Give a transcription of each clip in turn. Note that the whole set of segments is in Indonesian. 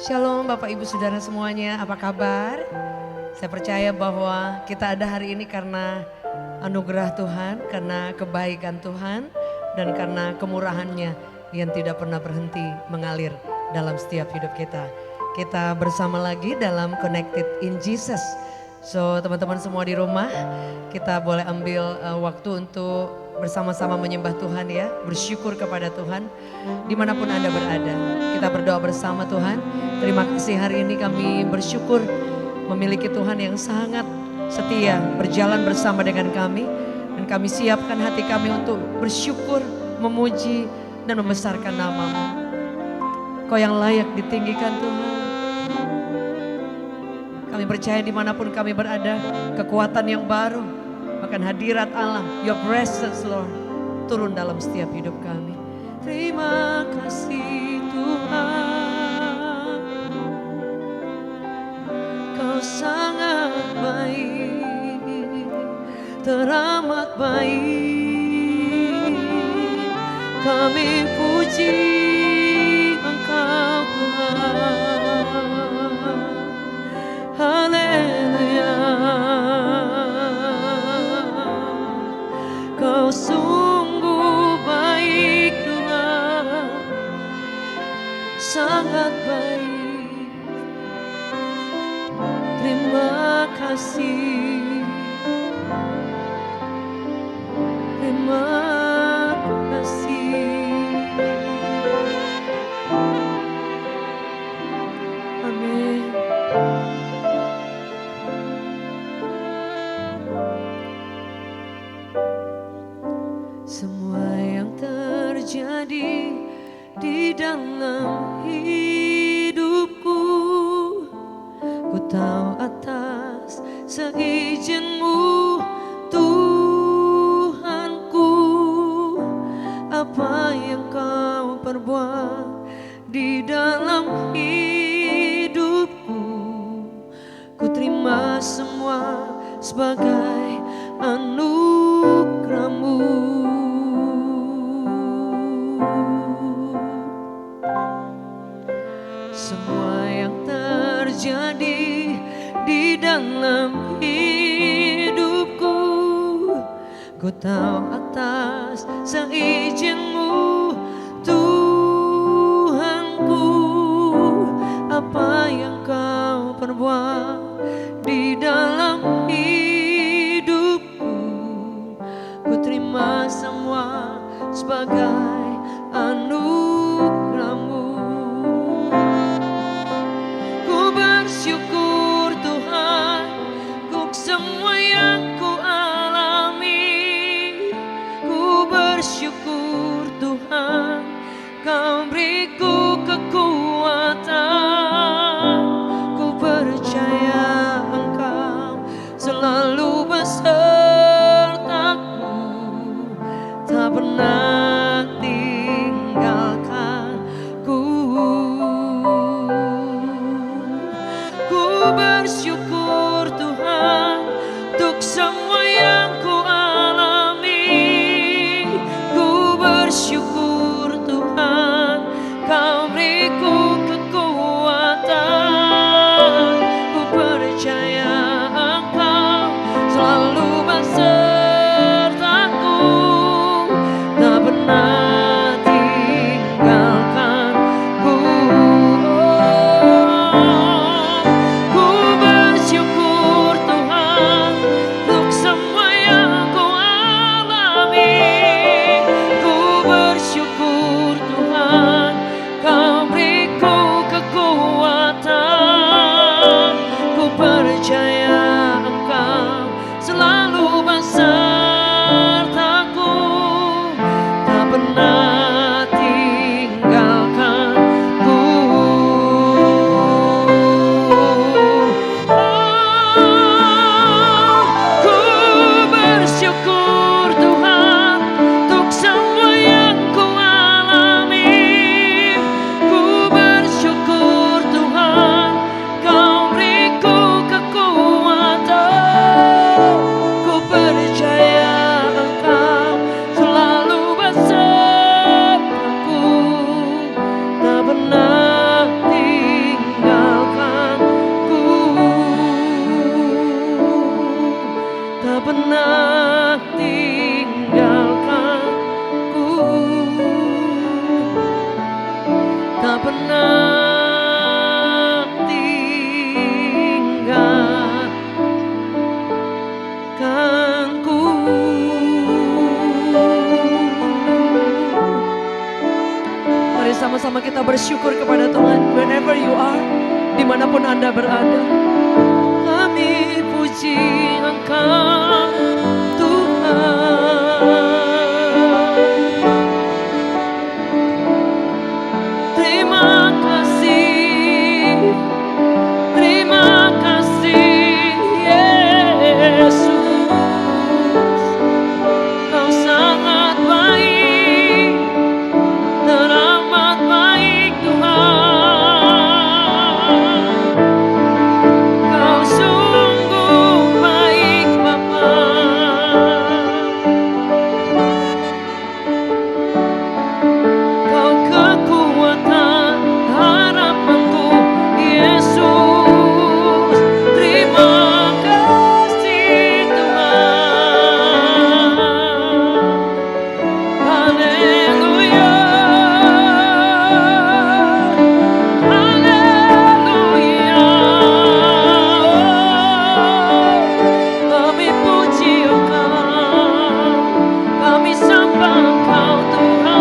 Shalom Bapak Ibu Saudara semuanya, apa kabar? Saya percaya bahwa kita ada hari ini karena anugerah Tuhan, karena kebaikan Tuhan, dan karena kemurahannya yang tidak pernah berhenti mengalir dalam setiap hidup kita. Kita bersama lagi dalam Connected in Jesus. So teman-teman semua di rumah, kita boleh ambil waktu untuk bersama-sama menyembah Tuhan ya, bersyukur kepada Tuhan dimanapun Anda berada. Kita berdoa bersama Tuhan. Terima kasih hari ini kami bersyukur memiliki Tuhan yang sangat setia berjalan bersama dengan kami. Dan kami siapkan hati kami untuk bersyukur, memuji dan membesarkan nama-Mu. Kau yang layak ditinggikan Tuhan. Kami percaya dimanapun kami berada, kekuatan yang baru, bahkan hadirat Allah, Your presence Lord, turun dalam setiap hidup kami. Terima kasih Tuhan, Kau sangat baik, teramat baik. Kami puji Engkau Tuhan, haleluya. Kau sungguh baik Tuhan, sangat baik. Terima kasih, terima kasih. Amin. Semua yang terjadi di dalam hidupku, ku tahu atas seizin-Mu Tuhanku. Apa yang Kau perbuat di dalam hidupku, ku terima semua sebagai anugerah-Mu. Semua yang terjadi di dalam hidupku, ku tahu atas seizin-Mu Tuhanku. Apa yang Kau perbuat di dalam hidupku, ku terima semua sebagai anugerah-Mu. Ku bersyukur Tuhan untuk semua yang ku alami. Ku bersyukur Tuhan, Kau beriku kekuatan. Ku percaya Engkau selalu besertaku, tak pernah tinggalkanku. Ku bersyukur Tuhan untuk semua yang ku alami. Ku bersyukur Tuhan, Kau Mari sama-sama kita bersyukur kepada Tuhan. Wherever you are, dimanapun Anda berada. Kami puji Engkau Tuhan. Terima kasih, terima kasih Yesus. Kau sangat baik dan amat baik Tuhan. Kau sungguh baik Bapa. Kau kekuatan harapanku Yesus. Terima kasih Tuhan. Haleluya, haleluya. Kami puji Engkau, kami sembah Engkau Tuhan.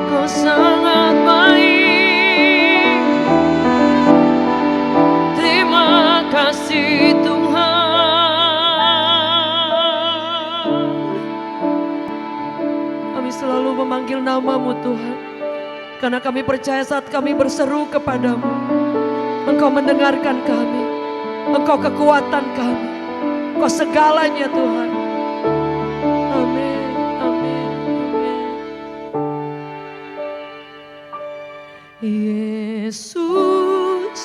Kau sangat baik. Terima kasih Tuhan. Kami selalu memanggil nama-Mu Tuhan, karena kami percaya saat kami berseru kepadamu, Engkau mendengarkan kami. Engkau kekuatan kami, Engkau segalanya Tuhan. Amin, amin, amin. Yesus,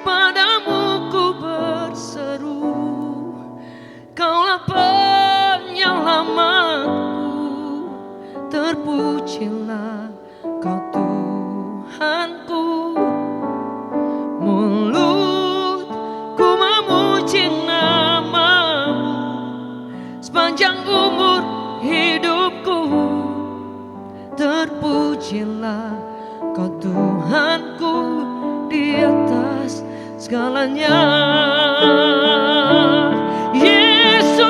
padamu ku berseru, Kaulah penyelamatku. Terpujilah Kau Tuhanku. Mulutku memuji nama-Mu sepanjang umur hidupku. Terpujilah Kau Tuhanku di atas segalanya. Yesus,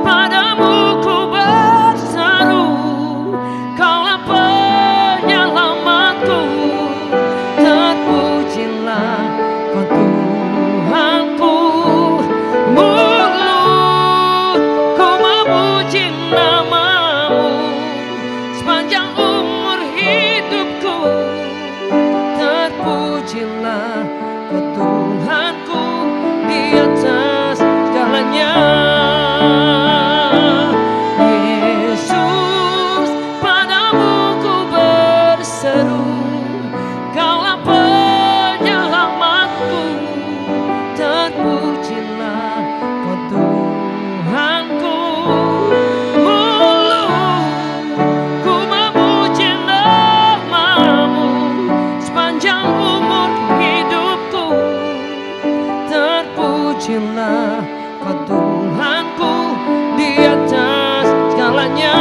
padamu ku berseru, Kaulah penyelamatku. Terpujilah Kau Tuhanku. Mulutku memuji nama-Mu sepanjang umur hidupku. Terpujilah Kau Tuhanku di atas segalanya. Yesus, padamu ku berseru, Kaulah penyelamatku. Terpujilah Kau Tuhanku. Mulutku memuji nama-Mu sepanjang umur hidupku. Terpujilah Kau Tuhanku di atas segalanya.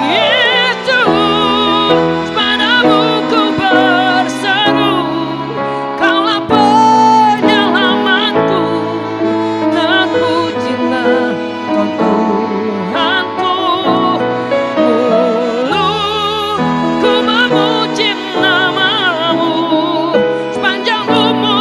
Yesus, padamu ku berseru, Kaulah penyelamatku. Terpujilah Kau Tuhanku. Mulutku memuji nama-Mu sepanjang umur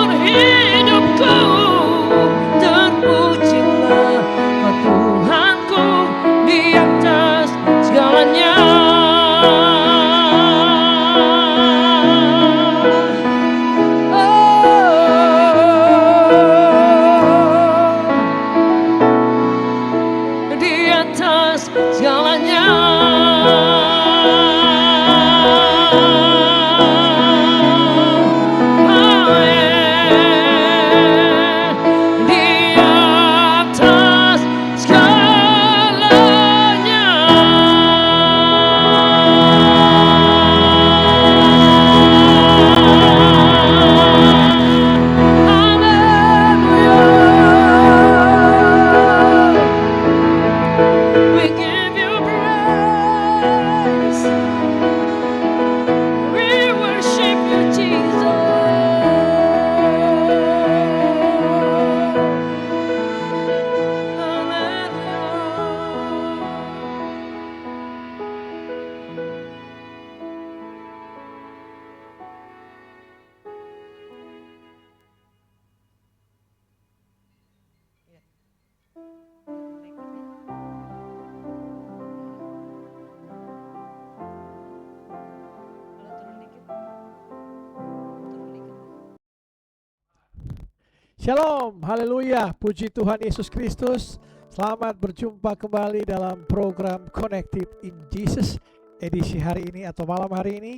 Shalom, haleluya, puji Tuhan Yesus Kristus. Selamat berjumpa kembali dalam program Connected in Jesus edisi hari ini atau malam hari ini.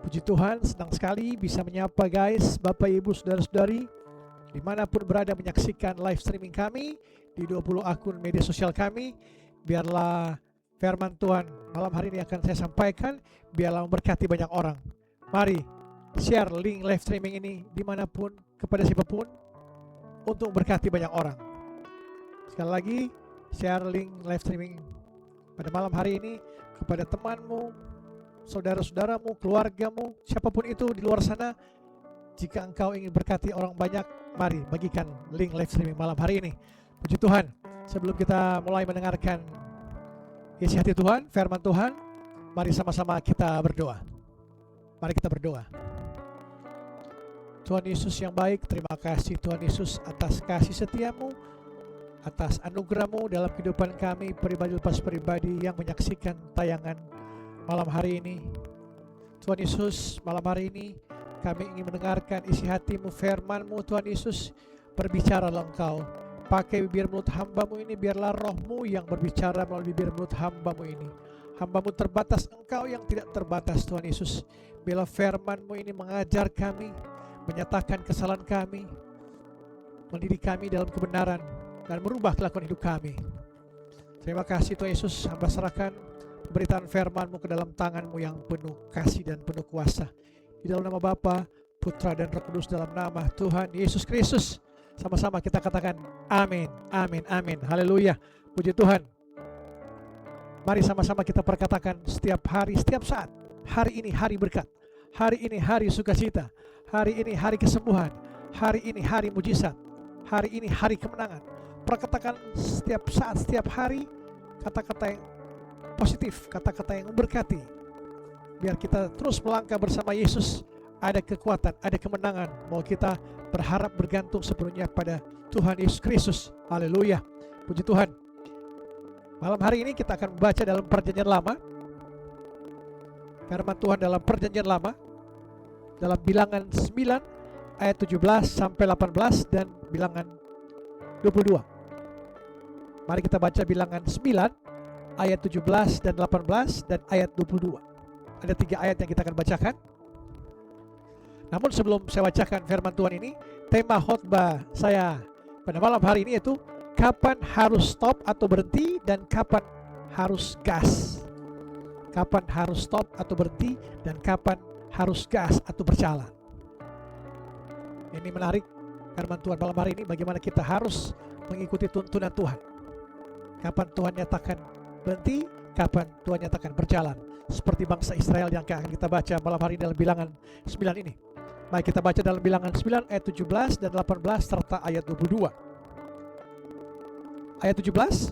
Puji Tuhan, senang sekali bisa menyapa guys, Bapak Ibu, Saudara-saudari dimanapun berada menyaksikan live streaming kami di 20 akun media sosial kami. Biarlah firman Tuhan malam hari ini akan saya sampaikan, biarlah memberkati banyak orang. Mari share link live streaming ini dimanapun kepada siapapun untuk berkati banyak orang. Sekali lagi, share link live streaming pada malam hari ini kepada temanmu, saudara-saudaramu, keluargamu, siapapun itu di luar sana. Jika engkau ingin berkati orang banyak, mari bagikan link live streaming malam hari ini. Puji Tuhan. Sebelum kita mulai mendengarkan isi hati Tuhan, firman Tuhan, mari sama-sama kita berdoa. Mari kita berdoa. Tuhan Yesus yang baik, terima kasih Tuhan Yesus atas kasih setiamu, atas anugerahmu dalam kehidupan kami pribadi lepas pribadi yang menyaksikan tayangan malam hari ini. Tuhan Yesus, malam hari ini kami ingin mendengarkan isi hatimu, firmanmu Tuhan Yesus. Berbicaralah engkau, pakai bibir mulut hambamu ini, biarlah rohmu yang berbicara melalui bibir mulut hambamu ini. Hambamu terbatas, engkau yang tidak terbatas Tuhan Yesus. Biarlah firmanmu ini mengajar kami, menyatakan kesalahan kami, mendidik kami dalam kebenaran, dan merubah kelakuan hidup kami. Terima kasih Tuhan Yesus, hamba serahkan pemberitaan firman-Mu ke dalam tangan-Mu yang penuh kasih dan penuh kuasa. Di dalam nama Bapa, Putra dan Roh Kudus, dalam nama Tuhan Yesus Kristus. Sama-sama kita katakan amin, amin, amin. Haleluya, puji Tuhan. Mari sama-sama kita perkatakan setiap hari, setiap saat. Hari ini hari berkat, hari ini hari sukacita, hari ini hari kesembuhan, hari ini hari mujizat, hari ini hari kemenangan. Perkatakan setiap saat, setiap hari, kata-kata yang positif, kata-kata yang memberkati. Biar kita terus melangkah bersama Yesus, ada kekuatan, ada kemenangan. Mau kita berharap bergantung sepenuhnya pada Tuhan Yesus Kristus. Haleluya, puji Tuhan. Malam hari ini kita akan membaca dalam Perjanjian Lama, firman Tuhan dalam Perjanjian Lama, dalam Bilangan 9 ayat 17 sampai 18 dan Bilangan 22. Mari kita baca Bilangan 9 ayat 17 dan 18 dan ayat 22. Ada 3 ayat yang kita akan bacakan. Namun sebelum saya bacakan firman Tuhan ini, tema khotbah saya pada malam hari ini yaitu kapan harus stop atau berhenti dan kapan harus gas. Kapan harus stop atau berhenti dan kapan harus gas atau berjalan. Ini menarik firman Tuhan malam hari ini, bagaimana kita harus mengikuti tuntunan Tuhan. Kapan Tuhan nyatakan berhenti, kapan Tuhan nyatakan berjalan. Seperti bangsa Israel yang akan kita baca malam hari ini dalam Bilangan 9 ini. Mari kita baca dalam Bilangan 9 ayat 17 dan 18 serta ayat 22. Ayat 17,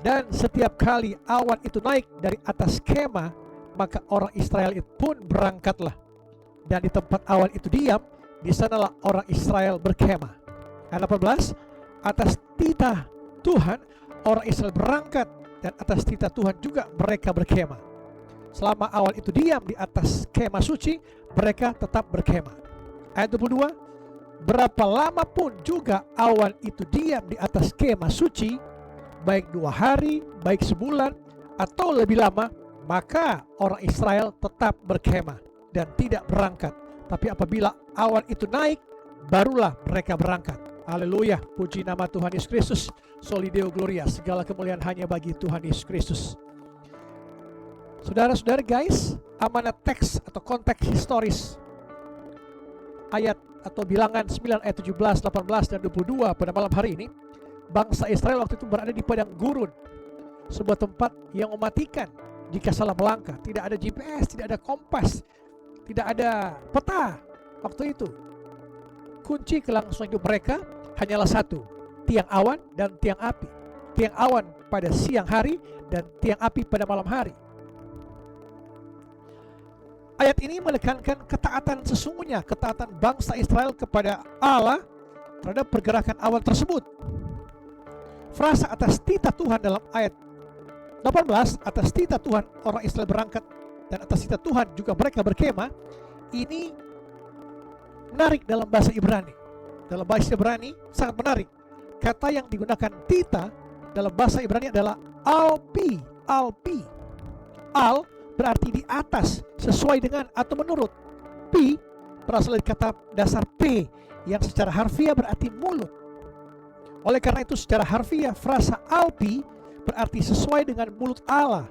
dan setiap kali awan itu naik dari atas kemah, maka orang Israel itu pun berangkatlah. Dan di tempat awan itu diam, di sanalah orang Israel berkemah. Ayat 18, atas titah Tuhan orang Israel berangkat, dan atas titah Tuhan juga mereka berkemah. Selama awan itu diam di atas kemah suci, mereka tetap berkemah. Ayat 22, berapa lama pun juga awan itu diam di atas kemah suci, baik 2 hari, baik sebulan, atau lebih lama, maka orang Israel tetap berkemah dan tidak berangkat. Tapi apabila awan itu naik, barulah mereka berangkat. Haleluya, puji nama Tuhan Yesus Kristus. Soli Deo Gloria, segala kemuliaan hanya bagi Tuhan Yesus Kristus. Saudara-saudara guys, amanat teks atau konteks historis ayat atau Bilangan 9 ayat 17, 18 dan 22 pada malam hari ini, bangsa Israel waktu itu berada di padang gurun, sebuah tempat yang mematikan jika salah melangkah. Tidak ada GPS, tidak ada kompas, tidak ada peta waktu itu. Kunci kelangsungan hidup mereka hanyalah satu, tiang awan dan tiang api. Tiang awan pada siang hari dan tiang api pada malam hari. Ayat ini menekankan ketaatan sesungguhnya, ketaatan bangsa Israel kepada Allah terhadap pergerakan awan tersebut. Frasa atas titah Tuhan dalam ayat 18, atas titah Tuhan orang Israel berangkat dan atas titah Tuhan juga mereka berkemah, ini menarik dalam bahasa Ibrani. dalam bahasa Ibrani sangat menarik. Kata yang digunakan tita dalam bahasa Ibrani adalah alpi. Alpi. Al berarti di atas, sesuai dengan atau menurut. Pi berasal dari kata dasar P yang secara harfiah berarti mulut. Oleh karena itu secara harfiah frasa alpi berarti sesuai dengan mulut Allah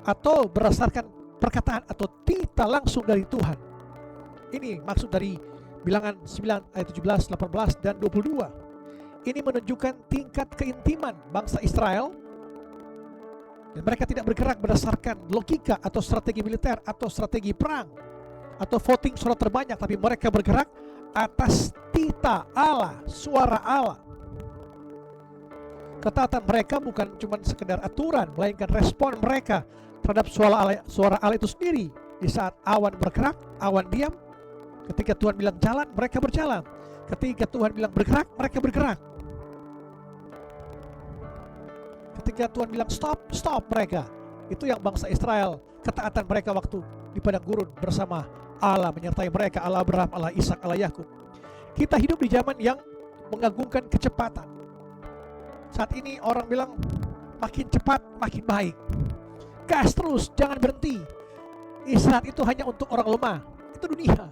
atau berdasarkan perkataan atau tita langsung dari Tuhan. Ini maksud dari Bilangan 9 ayat 17, 18 dan 22. Ini menunjukkan tingkat keintiman bangsa Israel, dan mereka tidak bergerak berdasarkan logika atau strategi militer atau strategi perang atau voting suara terbanyak, tapi mereka bergerak atas tita Allah, suara Allah. Ketaatan mereka bukan cuma sekedar aturan, melainkan respon mereka terhadap suara Allah itu sendiri. Di saat awan bergerak, awan diam. Ketika Tuhan bilang jalan, mereka berjalan. Ketika Tuhan bilang bergerak, mereka bergerak. Ketika Tuhan bilang stop, stop mereka. Itu yang bangsa Israel, ketaatan mereka waktu di padang gurun bersama Allah menyertai mereka, Allah Abraham, Allah Ishak, Allah Yakub. Kita hidup di zaman yang mengagungkan kecepatan. Saat ini orang bilang makin cepat makin baik. Gas terus, jangan berhenti. Istirahat itu hanya untuk orang lemah. Itu dunia.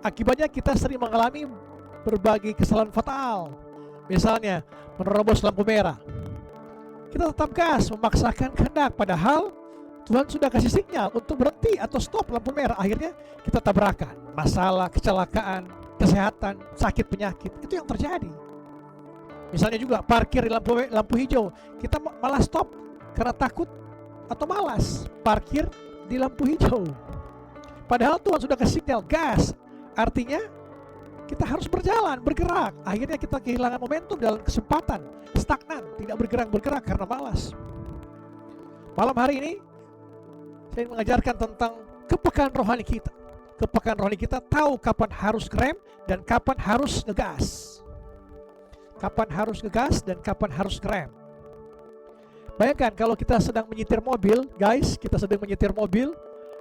Akibatnya kita sering mengalami berbagai kesalahan fatal. Misalnya menerobos lampu merah. Kita tetap gas, memaksakan kehendak, padahal Tuhan sudah kasih sinyal untuk berhenti atau stop lampu merah. Akhirnya kita tabrakan. Masalah, kecelakaan, kesehatan, sakit, penyakit, itu yang terjadi. Misalnya juga parkir di lampu hijau, kita malah stop karena takut atau malas parkir di lampu hijau. Padahal Tuhan sudah kasih sinyal gas. Artinya kita harus berjalan, bergerak. Akhirnya kita kehilangan momentum dalam kesempatan, stagnan, tidak bergerak karena malas. Malam hari ini saya mengajarkan tentang kepekaan rohani kita. Kepekaan rohani kita tahu kapan harus rem dan kapan harus ngegas. Kapan harus ngegas dan kapan harus rem. Bayangkan kalau kita sedang menyetir mobil, guys, kita sedang menyetir mobil,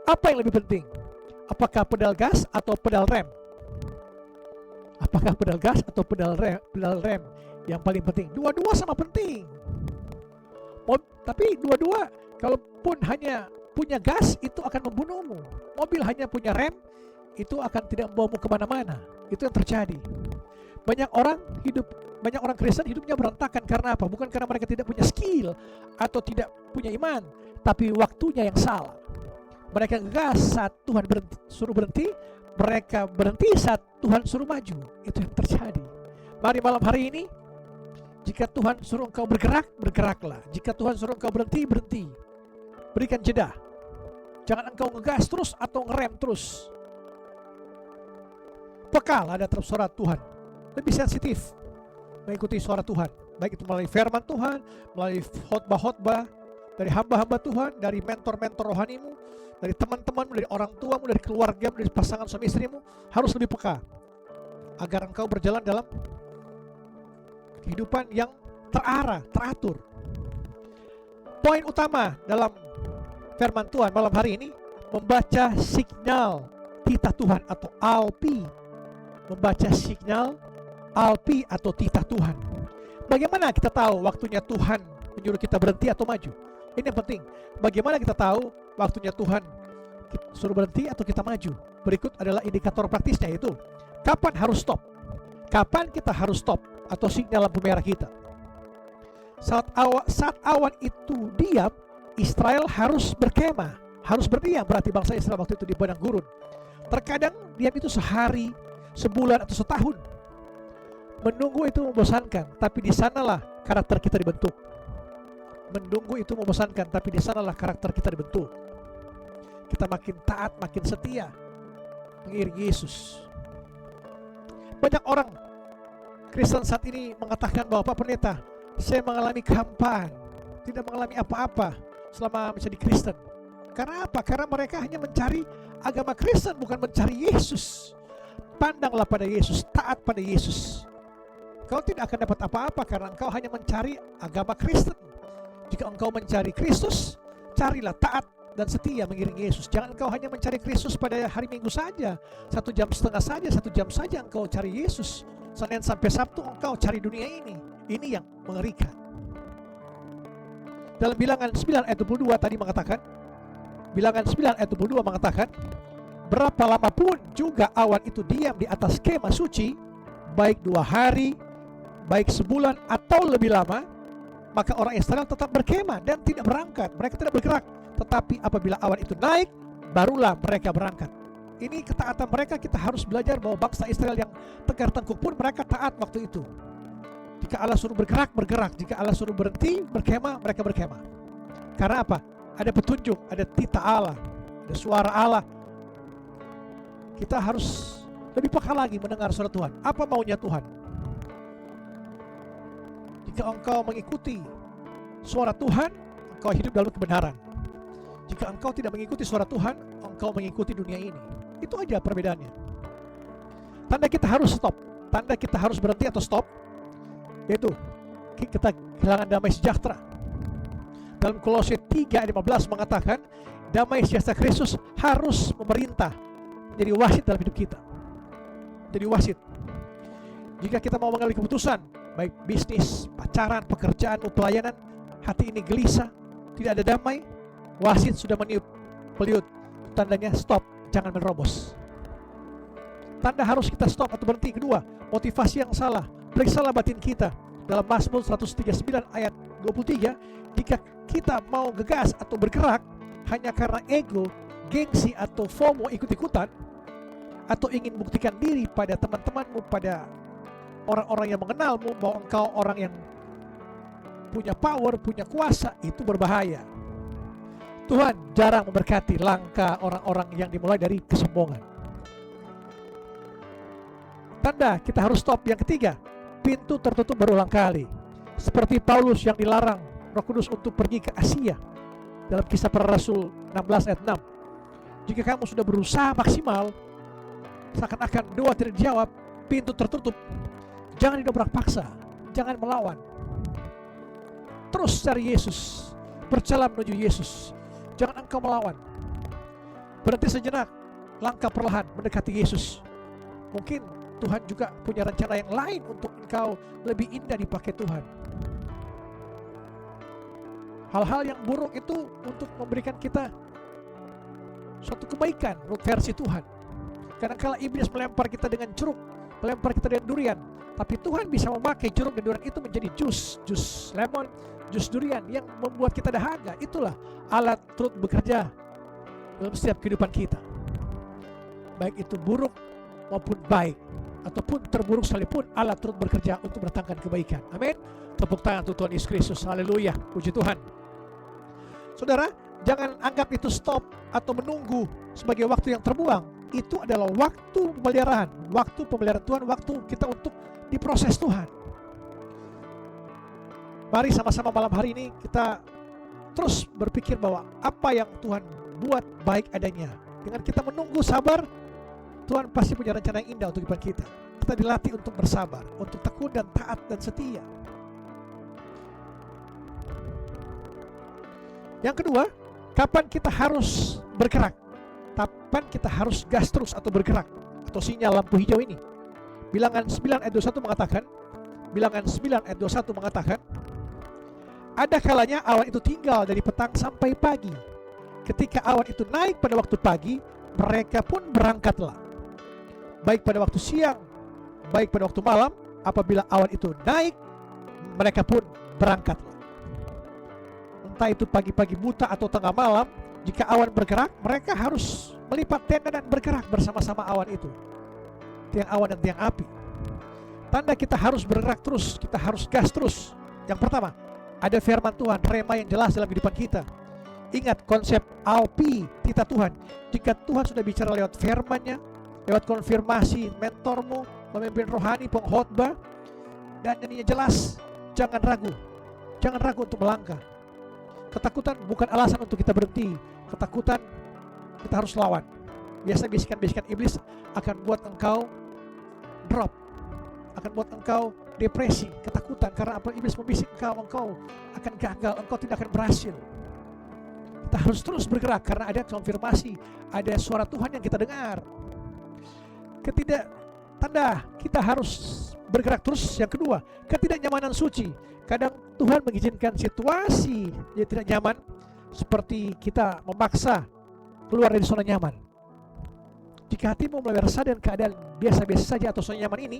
apa yang lebih penting? Apakah pedal gas atau pedal rem? Apakah pedal gas atau pedal rem yang paling penting? Dua-dua sama penting. Tapi dua-dua kalaupun hanya punya gas itu akan membunuhmu. Mobil hanya punya rem itu akan tidak membawamu kemana-mana. Itu yang terjadi. Banyak orang Kristen hidupnya berantakan karena apa? Bukan karena mereka tidak punya skill atau tidak punya iman, tapi waktunya yang salah. Mereka gas saat Tuhan suruh berhenti, mereka berhenti saat Tuhan suruh maju. Itu yang terjadi. Mari malam hari ini, jika Tuhan suruh engkau bergerak, bergeraklah. Jika Tuhan suruh engkau berhenti, berhenti. Berikan jeda. Jangan engkau ngegas terus atau ngerem terus. Peka ada terhadap suara Tuhan. Lebih sensitif mengikuti suara Tuhan. Baik itu melalui firman Tuhan, melalui khotbah-khotbah dari hamba-hamba Tuhan, dari mentor-mentor rohanimu, dari teman-temanmu, dari orang tuamu, dari keluargamu, dari pasangan suami istrimu. Harus lebih peka agar engkau berjalan dalam kehidupan yang terarah, teratur. Poin utama dalam firman Tuhan malam hari ini, membaca signal titah Tuhan atau alpi. Membaca signal alpi atau titah Tuhan. Bagaimana kita tahu waktunya Tuhan menyuruh kita berhenti atau maju? Ini yang penting. Bagaimana kita tahu waktunya Tuhan suruh berhenti atau kita maju? Berikut adalah indikator praktisnya, yaitu kapan harus stop. Kapan kita harus stop atau sinyal lampu merah kita. Saat awan itu diam, Israel harus berkemah, harus berdiam. Berarti bangsa Israel waktu itu di padang gurun. Terkadang diam itu sehari, sebulan atau setahun. Menunggu itu membosankan, tapi di sanalah karakter kita dibentuk. Menunggu itu membosankan, tapi di sanalah karakter kita dibentuk. Kita makin taat, makin setia mengiringi Yesus. Banyak orang Kristen saat ini mengatakan bahwa Pak Pendeta, saya mengalami kehampaan, tidak mengalami apa-apa selama menjadi Kristen. Karena apa? Karena mereka hanya mencari agama Kristen, bukan mencari Yesus. Pandanglah pada Yesus, taat pada Yesus. Kau tidak akan dapat apa-apa karena engkau hanya mencari agama Kristen. Jika engkau mencari Kristus, carilah taat dan setia mengiringi Yesus. Jangan engkau hanya mencari Kristus pada hari Minggu saja, 1,5 jam saja, 1 jam saja engkau cari Yesus. Senin sampai Sabtu engkau cari dunia ini. Ini yang mengerikan. Dalam Bilangan 9 ayat 22 tadi mengatakan, Bilangan 9 ayat 22 mengatakan, berapa lama pun juga awan itu diam di atas kemah suci, baik 2 hari, baik sebulan atau lebih lama, maka orang Israel tetap berkemah dan tidak berangkat. Mereka tidak bergerak. Tetapi apabila awan itu naik, barulah mereka berangkat. Ini ketaatan mereka. Kita harus belajar bahwa bangsa Israel yang tegar tengkuk pun mereka taat waktu itu. Jika Allah suruh bergerak, bergerak. Jika Allah suruh berhenti, berkemah, mereka berkemah. Karena apa? Ada petunjuk, ada tita Allah, ada suara Allah. Kita harus lebih peka lagi mendengar suara Tuhan. Apa maunya Tuhan? Jika engkau mengikuti suara Tuhan, engkau hidup dalam kebenaran. Jika engkau tidak mengikuti suara Tuhan, engkau mengikuti dunia ini. Itu aja perbedaannya. Tanda kita harus stop, tanda kita harus berhenti atau stop, yaitu kita kehilangan damai sejahtera. Dalam Kolose 3 ayat 15 mengatakan, damai sejahtera Kristus harus memerintah, menjadi wasit dalam hidup kita. Jadi wasit. Jika kita mau mengambil keputusan, baik bisnis, pacaran, pekerjaan, pelayanan, hati ini gelisah, tidak ada damai, wasit sudah meniup peliut. Tandanya stop, jangan menerobos. Tanda harus kita stop atau berhenti. Kedua, motivasi yang salah. Periksalah batin kita. Dalam Mazmur 139 ayat 23, jika kita mau gegas atau bergerak hanya karena ego, gengsi atau FOMO ikut-ikutan, atau ingin buktikan diri pada teman-temanmu, pada orang-orang yang mengenalmu bahwa engkau orang yang punya power, punya kuasa, itu berbahaya. Tuhan jarang memberkati langkah orang-orang yang dimulai dari kesombongan. Tanda kita harus stop. Yang ketiga, pintu tertutup berulang kali. Seperti Paulus yang dilarang Roh Kudus untuk pergi ke Asia dalam Kisah Para Rasul 16 ayat 6. Jika kamu sudah berusaha maksimal, seakan-akan doa tidak dijawab, pintu tertutup, jangan didobrak paksa, jangan melawan. Terus cari Yesus, berjalan menuju Yesus. Jangan engkau melawan. Berhenti sejenak, langkah perlahan mendekati Yesus. Mungkin Tuhan juga punya rencana yang lain untuk engkau lebih indah dipakai Tuhan. Hal-hal yang buruk itu untuk memberikan kita suatu kebaikan menurut versi Tuhan. Kadang-kala iblis melempar kita dengan jeruk, melempar kita dengan durian, tapi Tuhan bisa memakai jeruk dan durian itu menjadi jus lemon, jus durian yang membuat kita dahaga. Itulah alat turut bekerja dalam setiap kehidupan kita, baik itu buruk maupun baik, ataupun terburuk sekalipun, alat turut bekerja untuk mendatangkan kebaikan. Amin. Tepuk tangan untuk Tuhan Yesus Kristus. Haleluya, puji Tuhan. Saudara, jangan anggap itu stop atau menunggu sebagai waktu yang terbuang. Itu adalah waktu pemeliharaan Tuhan, waktu kita untuk diproses Tuhan. Mari sama-sama malam hari ini kita terus berpikir bahwa apa yang Tuhan buat baik adanya. Dengan kita menunggu sabar, Tuhan pasti punya rencana yang indah untuk kehidupan kita. Kita dilatih untuk bersabar, untuk tekun dan taat dan setia. Yang kedua, kapan kita harus bergerak? Kapan kita harus gas terus atau bergerak? Atau sinyal lampu hijau ini. Bilangan 9 ayat 21 mengatakan, Bilangan 9 ayat 21 mengatakan, ada kalanya awan itu tinggal dari petang sampai pagi. Ketika awan itu naik pada waktu pagi, mereka pun berangkatlah. Baik pada waktu siang, baik pada waktu malam, apabila awan itu naik, mereka pun berangkatlah. Entah itu pagi-pagi buta atau tengah malam, jika awan bergerak, mereka harus melipat tenda dan bergerak bersama-sama awan itu. Tiang awan dan tiang api. Tanda kita harus bergerak terus, kita harus gas terus. Yang pertama, ada firman Tuhan, rema yang jelas dalam kehidupan kita. Ingat konsep alpi tita Tuhan. Jika Tuhan sudah bicara lewat firman-Nya, lewat konfirmasi mentormu, pemimpin rohani, pengkhotbah, dan ininya jelas, jangan ragu. Jangan ragu untuk melangkah. Ketakutan bukan alasan untuk kita berhenti. Ketakutan kita harus lawan. Biasa bisikan-bisikan iblis akan buat engkau drop, akan buat engkau depresi, ketakutan. Karena apa? Iblis membisik engkau akan gagal, engkau tidak akan berhasil. Kita harus terus bergerak karena ada konfirmasi, ada suara Tuhan yang kita dengar. Tanda kita harus bergerak terus. Yang kedua, ketidaknyamanan suci. Kadang Tuhan mengizinkan situasi yang tidak nyaman, seperti kita memaksa keluar dari zona nyaman. Jika hatimu mulai resah dan keadaan biasa-biasa saja atau zona nyaman ini,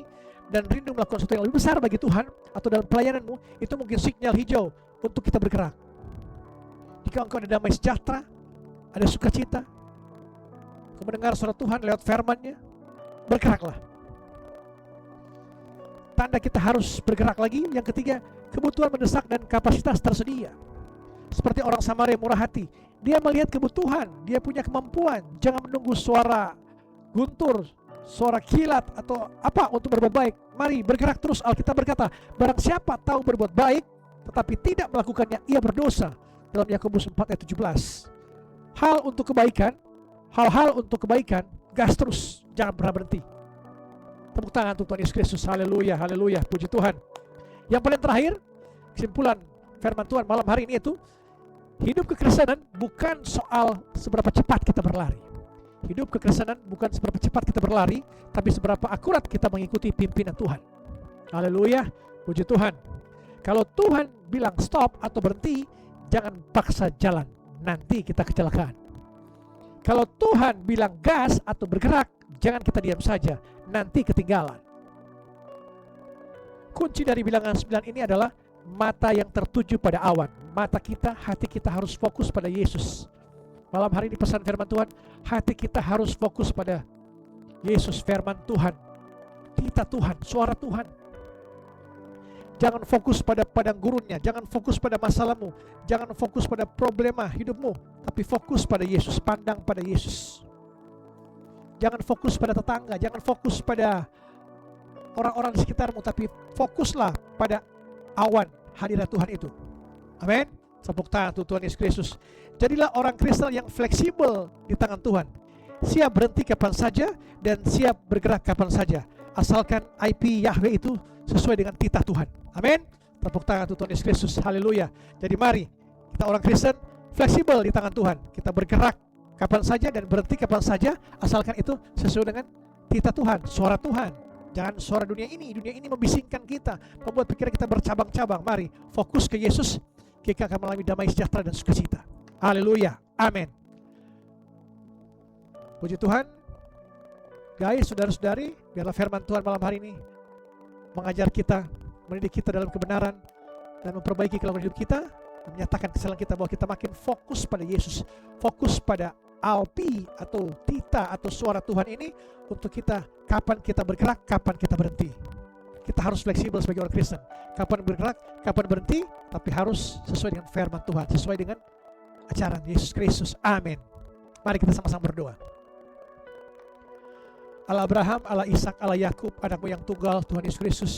dan rindu melakukan sesuatu yang lebih besar bagi Tuhan atau dalam pelayananmu, itu mungkin sinyal hijau untuk kita bergerak. Jika engkau ada damai sejahtera, ada sukacita, kau mendengar suara Tuhan lewat firman-Nya, bergeraklah. Tanda kita harus bergerak lagi. Yang ketiga, kebutuhan mendesak dan kapasitas tersedia. Seperti orang Samaria murah hati, dia melihat kebutuhan, dia punya kemampuan. Jangan menunggu suara guntur, suara kilat atau apa untuk berbuat baik. Mari bergerak terus. Alkitab berkata, barang siapa tahu berbuat baik tetapi tidak melakukannya, ia berdosa. Dalam Yakobus 4 ayat 17. Hal untuk kebaikan, hal-hal untuk kebaikan, gas terus, jangan pernah berhenti. Tepuk tangan untuk Tuhan Yesus Kristus. Haleluya, haleluya, puji Tuhan. Yang paling terakhir, kesimpulan firman Tuhan malam hari ini itu, hidup kekristenan bukan soal seberapa cepat kita berlari. Hidup kekristenan bukan seberapa cepat kita berlari, tapi seberapa akurat kita mengikuti pimpinan Tuhan. Haleluya, puji Tuhan. Kalau Tuhan bilang stop atau berhenti, jangan paksa jalan, nanti kita kecelakaan. Kalau Tuhan bilang gas atau bergerak, jangan kita diam saja, nanti ketinggalan. Kunci dari bilangan 9 ini adalah mata yang tertuju pada awan. Mata kita, hati kita harus fokus pada Yesus. Malam hari ini pesan firman Tuhan, hati kita harus fokus pada Yesus, firman Tuhan, titah Tuhan, suara Tuhan. Jangan fokus pada padang gurunnya, jangan fokus pada masalahmu, jangan fokus pada problema hidupmu, tapi fokus pada Yesus, pandang pada Yesus. Jangan fokus pada tetangga, jangan fokus pada orang-orang di sekitarmu, tapi fokuslah pada awan hadirat Tuhan itu. Amin. Tepuk tangan untuk Tuhan Yesus Kristus. Jadilah orang Kristen yang fleksibel di tangan Tuhan. Siap berhenti kapan saja dan siap bergerak kapan saja, asalkan IP Yahweh itu sesuai dengan titah Tuhan. Amin. Tepuk tangan untuk Tuhan Yesus Kristus. Haleluya. Jadi mari kita orang Kristen fleksibel di tangan Tuhan. Kita bergerak kapan saja dan berhenti kapan saja, asalkan itu sesuai dengan titah Tuhan, suara Tuhan. Jangan suara dunia ini. Dunia ini membisingkan kita, membuat pikiran kita bercabang-cabang. Mari fokus ke Yesus, kita akan mengalami damai sejahtera dan sukacita. Haleluya. Amin. Puji Tuhan. Guys, saudara-saudari, biarlah firman Tuhan malam hari ini mengajar kita, mendidik kita dalam kebenaran, dan memperbaiki kelakuan hidup kita, dan menyatakan kesalahan kita bahwa kita makin fokus pada Yesus, fokus pada alpi atau titah atau suara Tuhan ini untuk kita, kapan kita bergerak, kapan kita berhenti. Kita harus fleksibel sebagai orang Kristen. Kapan bergerak, kapan berhenti, tapi harus sesuai dengan firman Tuhan, sesuai dengan ajaran Yesus Kristus. Amin. Mari kita sama-sama berdoa. Allah Abraham, Allah Ishak, Allah Yakub, anakmu yang tunggal, Tuhan Yesus Kristus.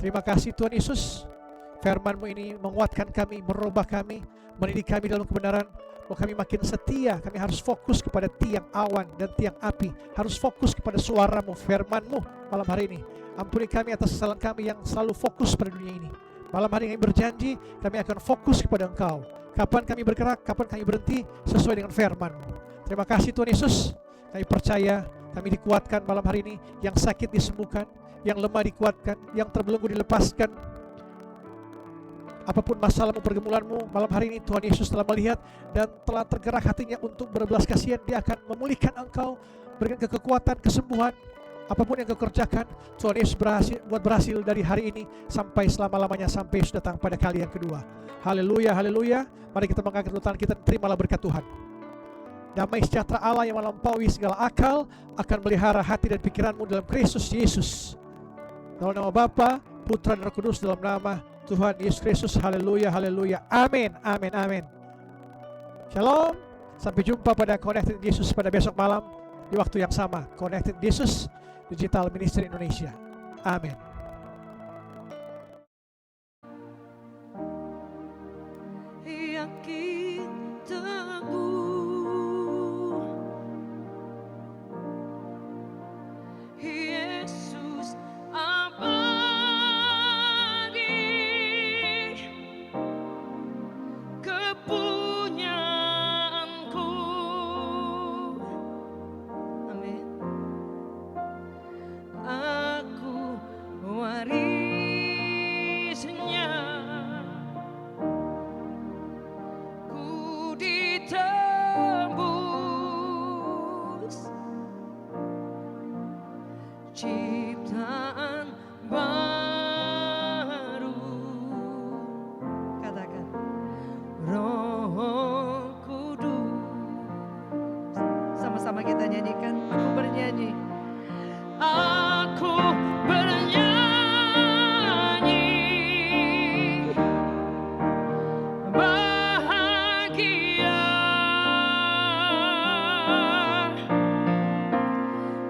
Terima kasih Tuhan Yesus. Firman-Mu ini menguatkan kami, merubah kami, mendidik kami dalam kebenaran. Bahwa kami makin setia, kami harus fokus kepada tiang awan dan tiang api. Harus fokus kepada suara-Mu, firman-Mu malam hari ini. Ampuni kami atas kesalahan kami yang selalu fokus pada dunia ini. Malam hari ini kami berjanji, kami akan fokus kepada Engkau. Kapan kami bergerak, kapan kami berhenti, sesuai dengan firman-Mu. Terima kasih Tuhan Yesus. Kami percaya, kami dikuatkan malam hari ini. Yang sakit disembuhkan, yang lemah dikuatkan, yang terbelenggu dilepaskan. Apapun masalahmu, pergumulanmu, malam hari ini Tuhan Yesus telah melihat dan telah tergerak hatinya untuk berbelas kasihan. Dia akan memulihkan engkau, berikan kekuatan, kesembuhan. Apapun yang kau kerjakan, Tuhan Yesus berhasil dari hari ini sampai selama-lamanya, sampai Yesus datang pada kali yang kedua. Haleluya, haleluya. Mari kita mengangkat tangan kita, terimalah berkat Tuhan. Damai sejahtera Allah yang melampaui segala akal akan melihara hati dan pikiranmu dalam Kristus Yesus. Dalam nama Bapa, Putra dan Roh Kudus, dalam nama Tuhan Yesus Kristus. Haleluya, haleluya. Amin, amin, amin. Shalom. Sampai jumpa pada Connected Jesus pada besok malam di waktu yang sama. Connected Jesus Digital Ministry Indonesia. Amin. Yakin teguh Yesus abadi, kepunyaanku. Amin. Aku ciptaan baru. Katakan, Roh Kudus. Sama-sama kita nyanyikan, aku bernyanyi. Aku bernyanyi bahagia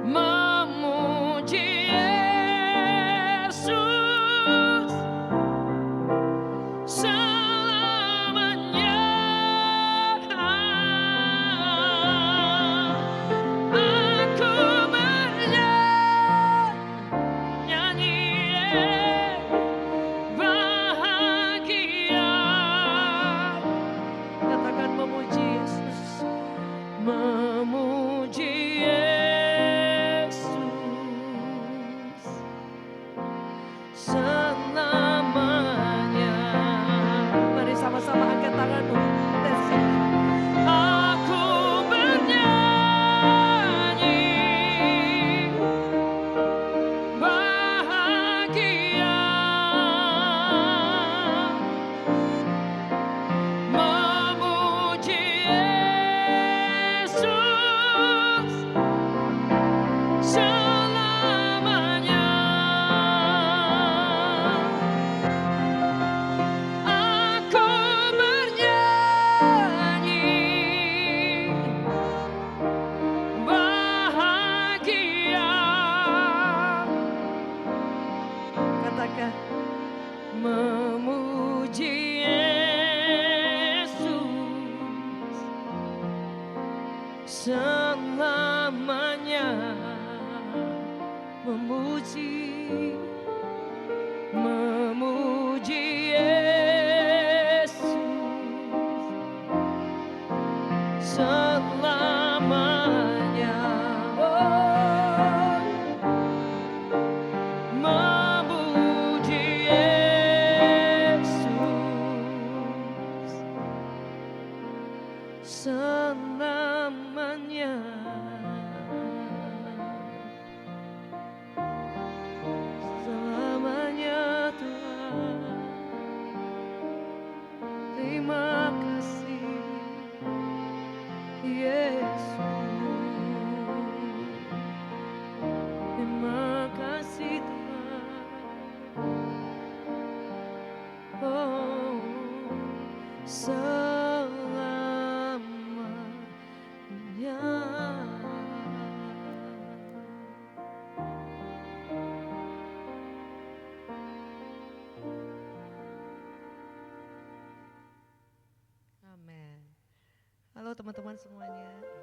memuji Yesus selamanya. Aku bahagia. Katakan memuji Yesus, memuji Yesus selamanya. Mari sama-sama angkat tanganmu. Let's sing. Aku bernyanyi bahagia memuji Yesus selamanya. Aku bernyanyi bahagia. Katakan, memuji Yesus selamanya. Memuji Yesus selamanya. Oh, memuji Yesus selamanya. Selamanya Tuhan. Terima kasih Yesus. Terima kasih Tuhan. Oh, selamanya. Amin. Halo teman-teman semuanya.